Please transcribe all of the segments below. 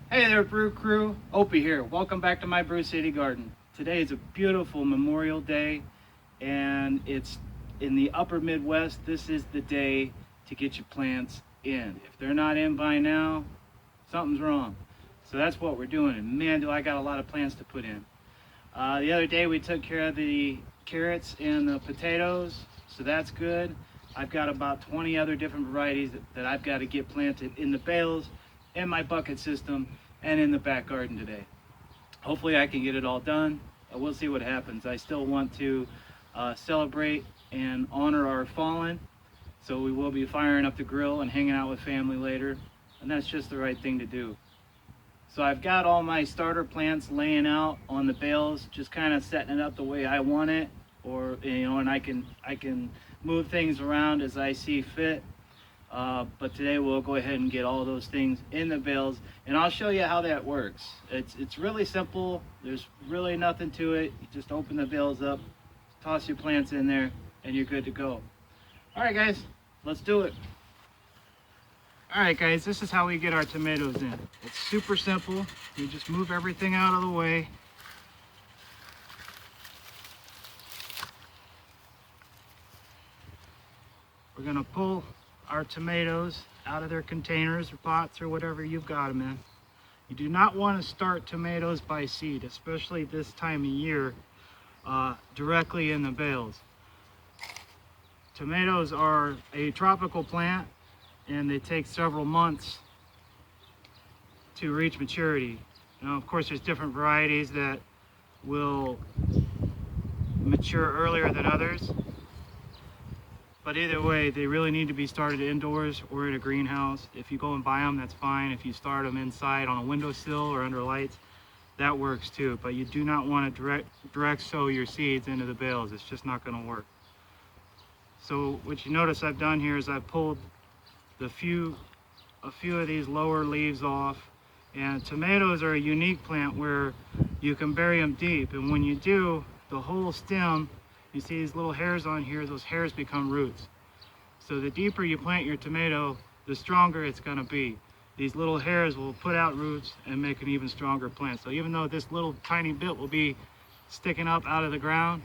Hey there, Brew Crew. Opie here. Welcome back to my Brew City Garden. Today is a beautiful Memorial Day, and it's in the upper Midwest. This is the day to get your plants in. If they're not in by now, something's wrong. So that's what we're doing. And man, do I got a lot of plants to put in. The other day we took care of the carrots and the potatoes, so that's good. I've got about 20 other different varieties that I've got to get planted in the bales, in my bucket system, and in the back garden today. Hopefully I can get it all done. We'll see what happens. I still want to celebrate and honor our fallen, so we will be firing up the grill and hanging out with family later, and that's just the right thing to do. So I've got all my starter plants laying out on the bales, just kind of setting it up the way I want it, or and I can move things around as I see fit. But today we'll go ahead and get all those things in the bales, and I'll show you how that works. It's really simple. There's really nothing to it. You just open the bales up, toss your plants in there, and you're good to go. All right, guys, let's do it. All right, guys, this is how we get our tomatoes in. It's super simple. You just move everything out of the way. We're gonna pull our tomatoes out of their containers or pots or whatever you've got them in. You do not want to start tomatoes by seed, especially this time of year, directly in the bales. Tomatoes are a tropical plant, and they take several months to reach maturity. Now, of course, there's different varieties that will mature earlier than others, but either way, they really need to be started indoors or in a greenhouse. If you go and buy them, that's fine. If you start them inside on a windowsill or under lights, that works too. But you do not want to direct sow your seeds into the bales. It's just not going to work. So what you notice I've done here is I've pulled a few of these lower leaves off. And tomatoes are a unique plant where you can bury them deep, and when you do, the whole stem, you see these little hairs on here, those hairs become roots. So the deeper you plant your tomato, the stronger it's going to be. These little hairs will put out roots and make an even stronger plant. So even though this little tiny bit will be sticking up out of the ground,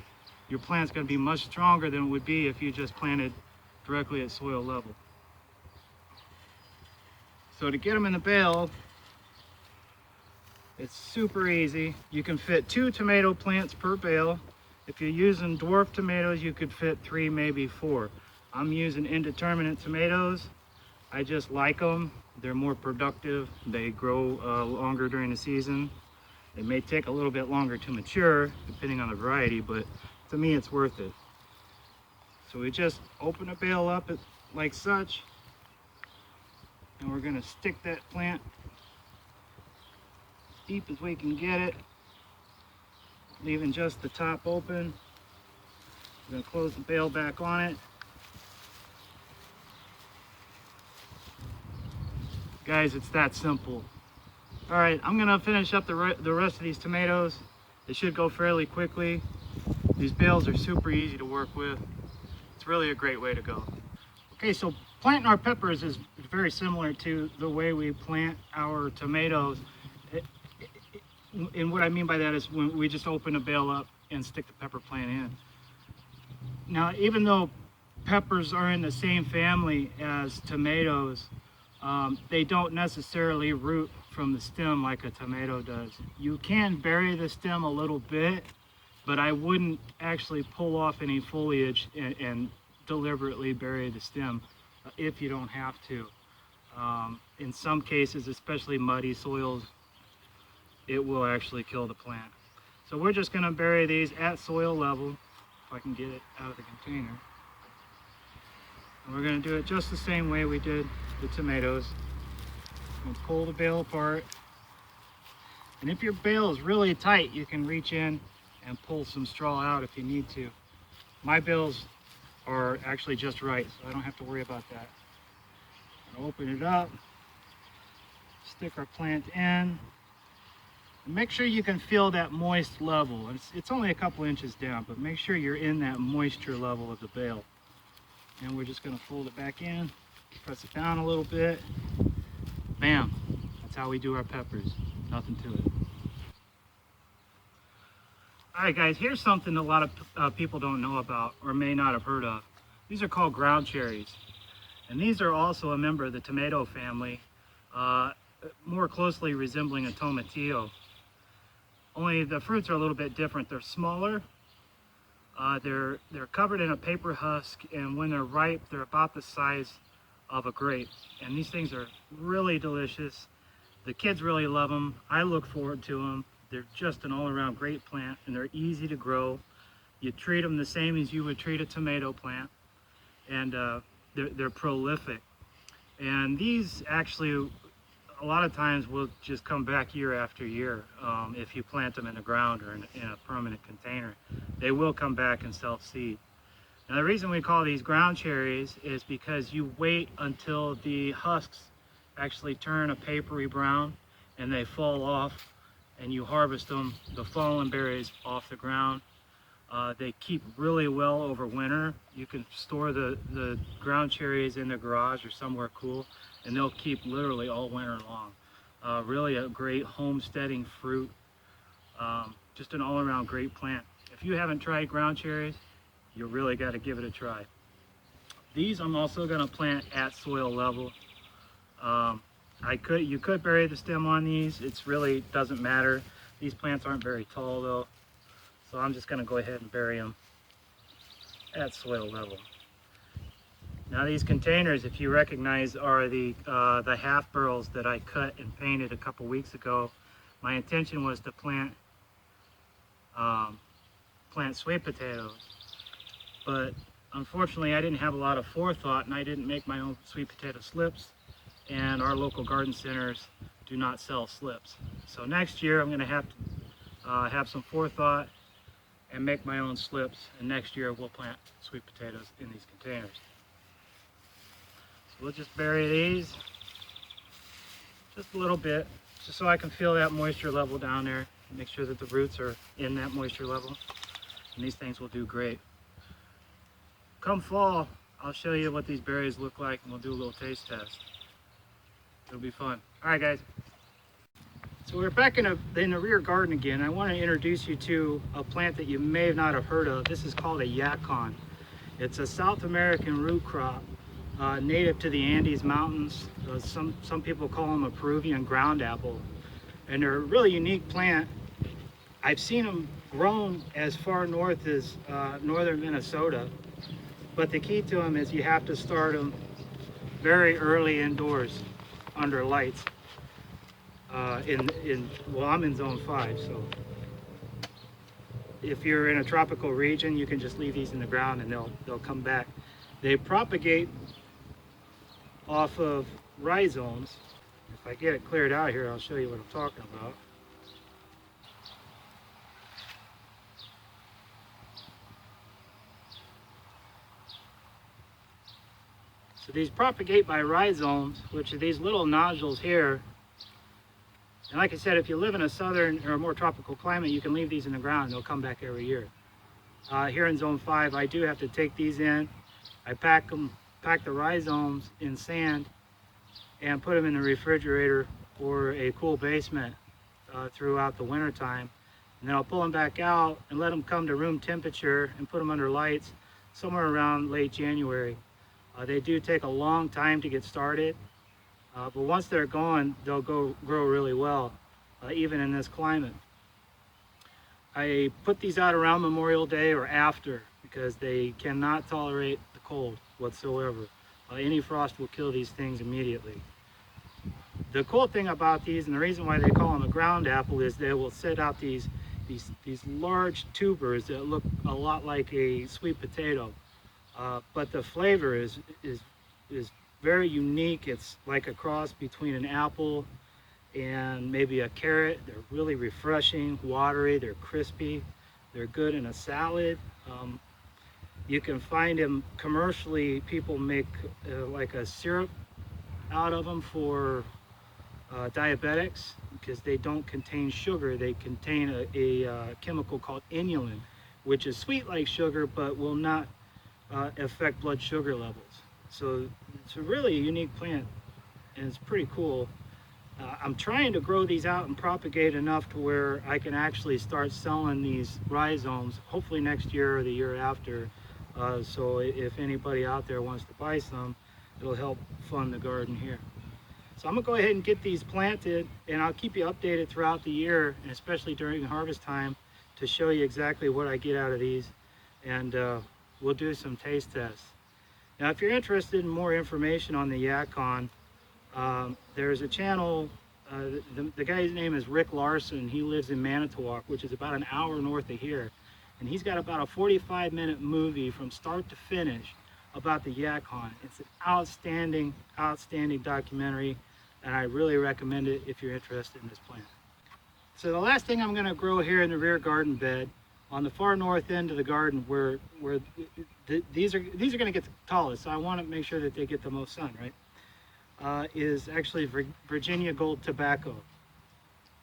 your plant's going to be much stronger than it would be if you just planted directly at soil level. So to get them in the bale, it's super easy. You can fit 2 tomato plants per bale. If you're using dwarf tomatoes, you could fit 3, maybe 4. I'm using indeterminate tomatoes. I just like them. They're more productive. They grow longer during the season. They may take a little bit longer to mature, depending on the variety, but to me, it's worth it. So we just open a bale up like such, and we're gonna stick that plant deep as we can get it, leaving just the top open. We're gonna close the bale back on it. Guys, it's that simple. All right, I'm gonna finish up the rest of these tomatoes. They should go fairly quickly. These bales are super easy to work with. It's really a great way to go. Okay, so planting our peppers is very similar to the way we plant our tomatoes. And what I mean by that is when we just open a bale up and stick the pepper plant in. Now, even though peppers are in the same family as tomatoes, they don't necessarily root from the stem like a tomato does. You can bury the stem a little bit, but I wouldn't actually pull off any foliage and deliberately bury the stem if you don't have to. In some cases, especially muddy soils, it will actually kill the plant. So we're just going to bury these at soil level, if I can get it out of the container. And we're going to do it just the same way we did the tomatoes. We'll pull the bale apart. And if your bale is really tight, you can reach in and pull some straw out if you need to. My bales are actually just right, so I don't have to worry about that. I'll open it up, stick our plant in. And make sure you can feel that moist level. It's only a couple inches down, but make sure you're in that moisture level of the bale. And we're just going to fold it back in, press it down a little bit. Bam, That's how we do our peppers. Nothing to it. All right, guys, here's something a lot of people don't know about or may not have heard of. These are called ground cherries. And these are also a member of the tomato family, more closely resembling a tomatillo. Only the fruits are a little bit different. They're smaller. They're covered in a paper husk, and when they're ripe, they're about the size of a grape. And these things are really delicious. The kids really love them. I look forward to them. They're just an all-around great plant, and they're easy to grow. You treat them the same as you would treat a tomato plant, and they're prolific. And these actually, a lot of times, will just come back year after year if you plant them in the ground or in a permanent container. They will come back and self-seed. Now, the reason we call these ground cherries is because you wait until the husks actually turn a papery brown and they fall off, and you harvest them, the fallen berries, off the ground. They keep really well over winter. You can store the ground cherries in the garage or somewhere cool, and they'll keep literally all winter long. Really a great homesteading fruit. Just an all-around great plant. If you haven't tried ground cherries, you really got to give it a try. These I'm also going to plant at soil level. You could bury the stem on these. It's really doesn't matter. These plants aren't very tall though, so I'm just going to go ahead and bury them at soil level. Now these containers, if you recognize, are the half burls that I cut and painted a couple weeks ago. My intention was to plant sweet potatoes, but unfortunately I didn't have a lot of forethought, and I didn't make my own sweet potato slips, and our local garden centers do not sell slips. So next year I'm going to have to have some forethought and make my own slips, and next year we'll plant sweet potatoes in these containers. So we'll just bury these just a little bit, just so I can feel that moisture level down there, make sure that the roots are in that moisture level, and these things will do great. Come fall, I'll show you what these berries look like, and we'll do a little taste test. It'll be fun. All right, guys. So we're back in the rear garden again. I want to introduce you to a plant that you may not have heard of. This is called a yacon. It's a South American root crop, native to the Andes Mountains. Some people call them a Peruvian ground apple, and they're a really unique plant. I've seen them grown as far north as northern Minnesota, but the key to them is you have to start them very early indoors under lights. Well, I'm in zone 5, so if you're in a tropical region, you can just leave these in the ground and they'll come back. They propagate off of rhizomes. If I get it cleared out here, I'll show you what I'm talking about. So these propagate by rhizomes, which are these little nodules here. And like I said, if you live in a southern or a more tropical climate, you can leave these in the ground and they'll come back every year. Here in zone 5, I do have to take these in. I pack the rhizomes in sand and put them in the refrigerator or a cool basement throughout the winter time. And then I'll pull them back out and let them come to room temperature and put them under lights somewhere around late January. They do take a long time to get started, but once they're going, they'll grow really well, even in this climate. I put these out around Memorial Day or after because they cannot tolerate the cold whatsoever. Any frost will kill these things immediately. The cool thing about these, and the reason why they call them a ground apple, is they will set out these large tubers that look a lot like a sweet potato. But the flavor is very unique. It's like a cross between an apple and maybe a carrot. They're really refreshing, watery, they're crispy, they're good in a salad. You can find them commercially. People make like a syrup out of them for diabetics because they don't contain sugar. They contain a chemical called inulin, which is sweet like sugar but will not affect blood sugar levels. So it's a really unique plant, and it's pretty cool. I'm trying to grow these out and propagate enough to where I can actually start selling these rhizomes, hopefully next year or the year after. So if anybody out there wants to buy some, it'll help fund the garden here. So I'm gonna go ahead and get these planted, and I'll keep you updated throughout the year, and especially during harvest time, to show you exactly what I get out of these, and we'll do some taste tests. Now, if you're interested in more information on the Yacon, there's a channel, the guy's name is Rick Larson. He lives in Manitowoc, which is about an hour north of here. And he's got about a 45-minute movie from start to finish about the Yacon. It's an outstanding, outstanding documentary, and I really recommend it if you're interested in this plant. So the last thing I'm gonna grow here in the rear garden bed, on the far north end of the garden where these are gonna get the tallest, so I wanna make sure that they get the most sun, right? Is actually Virginia gold tobacco.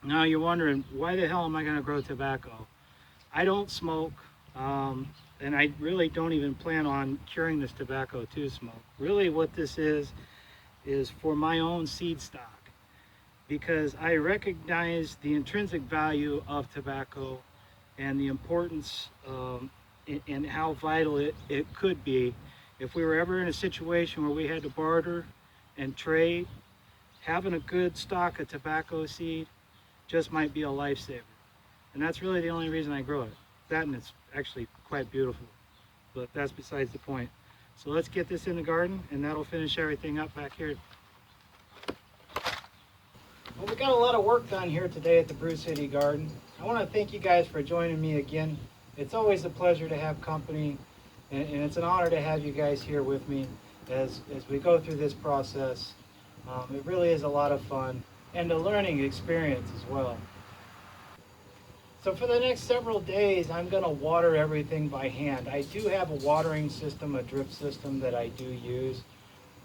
Now you're wondering, why the hell am I going to grow tobacco? I don't smoke, and I really don't even plan on curing this tobacco to smoke. Really what this is for my own seed stock, because I recognize the intrinsic value of tobacco and the importance and how vital it could be if we were ever in a situation where we had to barter and trade. Having a good stock of tobacco seed just might be a lifesaver. And that's really the only reason I grow it. That, and it's actually quite beautiful, but that's besides the point. So let's get this in the garden, and that'll finish everything up back here. Well, we got a lot of work done here today at the Brew City Garden. I want to thank you guys for joining me again. It's always a pleasure to have company, and it's an honor to have you guys here with me as we go through this process. It really is a lot of fun and a learning experience as well. So for the next several days, I'm going to water everything by hand. I do have a watering system, a drip system that I do use,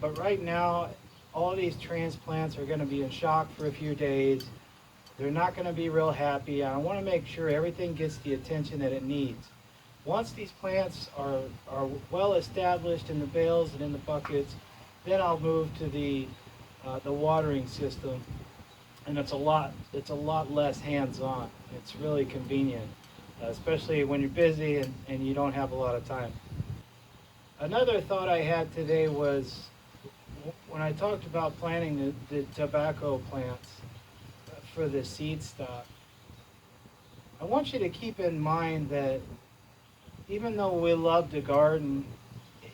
but right now all these transplants are going to be in shock for a few days. They're not going to be real happy. I want to make sure everything gets the attention that it needs. Once these plants are well established in the bales and in the buckets, then I'll move to the watering system, and it's a lot less hands-on. It's really convenient, especially when you're busy and you don't have a lot of time. Another thought I had today was when I talked about planting the tobacco plants for the seed stock. I want you to keep in mind that even though we love to garden,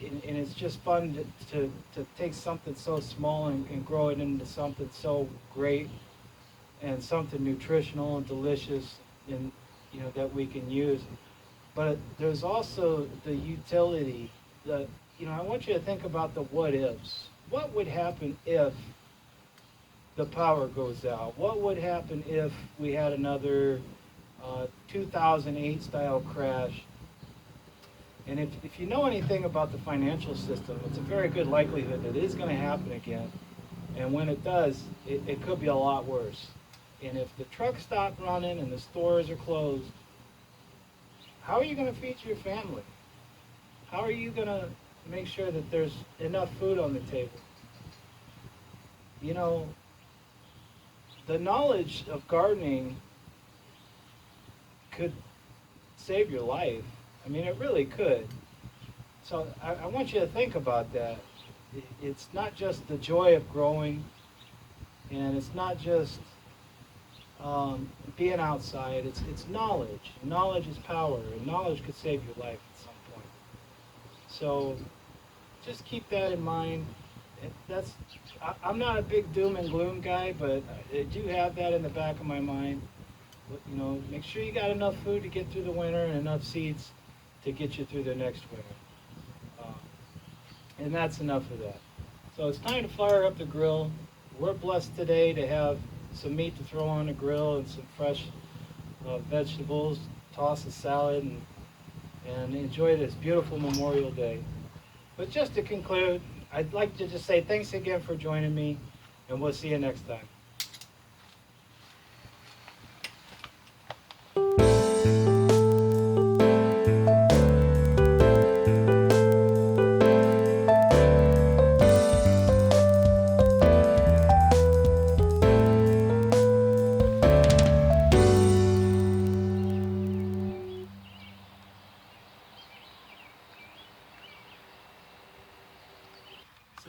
and it's just fun to take something so small and grow it into something so great and something nutritional and delicious, and that we can use, but there's also the utility. I want you to think about the what ifs. What would happen if the power goes out? What would happen if we had another 2008 style crash? And if you know anything about the financial system, it's a very good likelihood that it is going to happen again. And when it does, it could be a lot worse. And if the trucks stop running and the stores are closed, how are you going to feed your family? How are you going to make sure that there's enough food on the table? The knowledge of gardening could save your life. I mean, it really could. So I want you to think about that. It's not just the joy of growing, and it's not just being outside. It's knowledge. Knowledge is power, and knowledge could save your life at some point. So just keep that in mind. I'm not a big doom and gloom guy, but I do have that in the back of my mind. Make sure you got enough food to get through the winter and enough seeds to get you through the next winter. And that's enough of that. So it's time to fire up the grill. We're blessed today to have some meat to throw on the grill and some fresh vegetables, toss a salad, and enjoy this beautiful Memorial Day. But just to conclude, I'd like to just say thanks again for joining me, and we'll see you next time.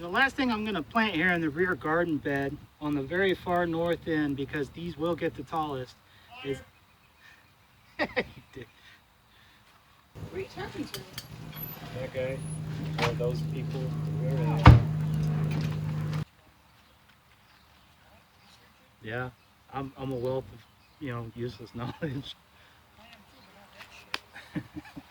The last thing I'm going to plant here in the rear garden bed on the very far north end, because these will get the tallest, is... What are you talking to? That guy, or those people, whoever they are. Yeah, I'm a wealth of, useless knowledge. I am too, but not that shit.